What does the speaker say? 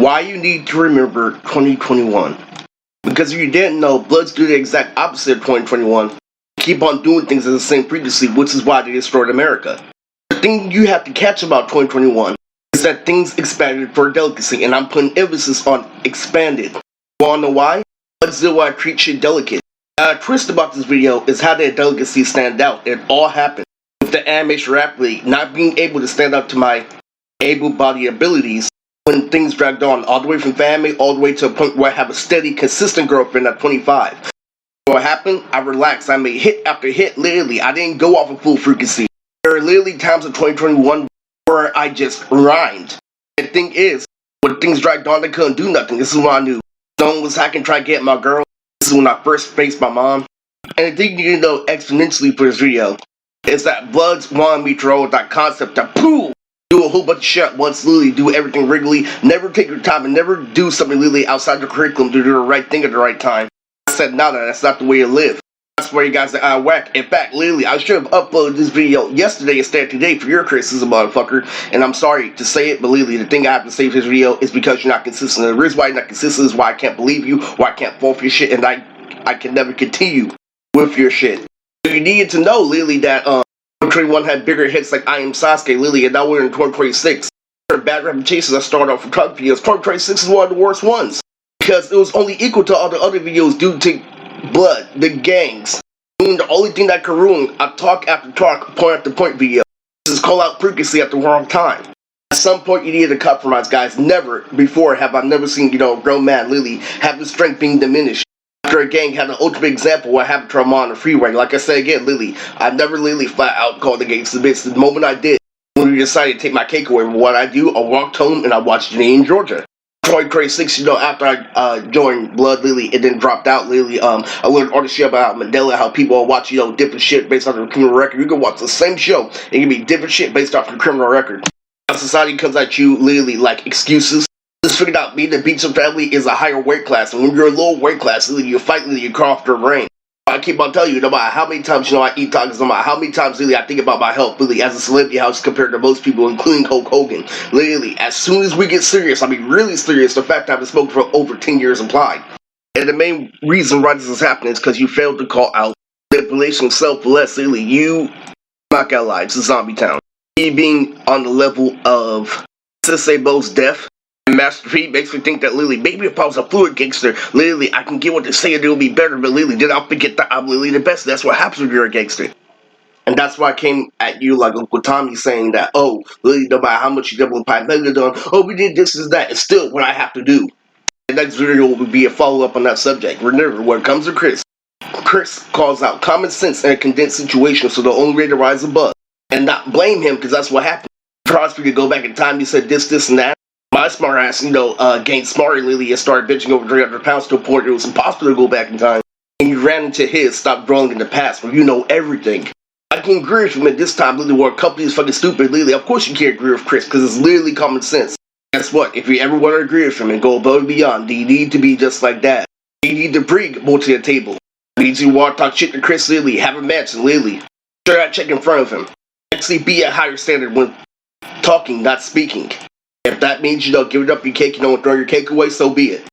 Why you need to remember 2021. Because if you didn't know, Bloods do the exact opposite of 2021. Keep on doing things as the same frequency, which is why they destroyed America. The thing you have to catch about 2021 is that things expanded for delicacy, and I'm putting emphasis on expanded. You wanna know why? Bloods do why I treat shit delicate. A twist about this video is how that delicacy stand out. It all happened with the animation rapidly not being able to stand up to my able-bodied abilities when things dragged on, all the way from family, all the way to a point where I have a steady, consistent girlfriend at 25. What happened? I relaxed. I made hit after hit, literally. I didn't go off of full frequency. There are literally times in 2021 where I just rhymed. The thing is, when things dragged on, they couldn't do nothing. This is when I knew someone was hacking, trying to get my girl. This is when I first faced my mom. And the thing you need to know exponentially for this video is that Bloods wanted me to roll with that concept that do a whole bunch of shit at once, literally do everything regularly, never take your time, and never do something literally outside the curriculum to do the right thing at the right time. I said, no, that's not the way to live. That's where you guys are out of whack. In fact, literally, I should have uploaded this video yesterday instead of today for your criticism, motherfucker. And I'm sorry to say it, but literally, the thing I have to say for this video is because you're not consistent. The reason why you're not consistent is why I can't believe you, why I can't fall for your shit, and I can never continue with your shit. You needed to know, literally, that, 2021 had bigger hits like I Am Sasuke, Lily, and now we're in 2026. For bad reputations, I started off with drug videos. 2026 is one of the worst ones. Because it was only equal to all the other videos due to Blood, the gangs. Doing the only thing that could ruin a talk after talk, point after point video. This is call out frequency at the wrong time. At some point you need to compromise, guys. Never before have I never seen, a grown man, Lily, have the strength being diminished. After a gang had an ultimate example of what happened to Armand on the freeway. Like I said again, Lily, I never Lily flat out called the gangs to bits. The moment I did, when we decided to take my cake away, what I do, I walked home and I watched Janine in Georgia. 2026, after I joined Blood, Lily, it then dropped out, Lily. I learned all the shit about Mandela, how people watch, different shit based off their criminal record. You can watch the same show, it can be different shit based off your criminal record. Now society comes at you, literally, like excuses. Just figured out being the beach of family is a higher weight class, and when you're a low weight class, literally, you fight, literally, you crawl off your brain. I keep on telling you, no matter how many times, I eat tacos, no matter how many times, literally, I think about my health, literally, as a celebrity house compared to most people, including Hulk Hogan. Literally, as soon as we get serious, I mean really serious, the fact that I've been smoking for over 10 years implied. And the main reason why this is happening is because you failed to call out manipulation of self-less, literally, you, not gonna lie, it's a zombie town. Me being on the level of, let's say, Bo's death, Master P makes me think that Lily, maybe if I was a fluid gangster, Lily, I can get what they say and it'll be better, but Lily, then I'll forget that I'm Lily the best. That's what happens when you're a gangster. And that's why I came at you like Uncle Tommy saying that, oh, Lily, no matter how much you double pipe done, oh, we did this and that, it's still what I have to do. The next video will be a follow-up on that subject. Remember, when it comes to Chris calls out common sense in a condensed situation, so the only way to rise above, and not blame him, because that's what happened. Crosby could go back in time, he said this, and that. My smart ass, gained smarter, Lily, and started bitching over 300 pounds to a point it was impossible to go back in time. And you ran into his, stop dwelling in the past, where you know everything. I can agree with him at this time, Lily, where a company is fucking stupid, Lily. Of course you can't agree with Chris, because it's literally common sense. Guess what? If you ever want to agree with him and go above and beyond, you need to be just like that. You need to bring more to the table. You need to want to talk shit to Chris, Lily, have a match, and Lily. Sure that check in front of him. Actually be at higher standard when talking, not speaking. If that means you don't give it up your cake, you don't throw your cake away, so be it.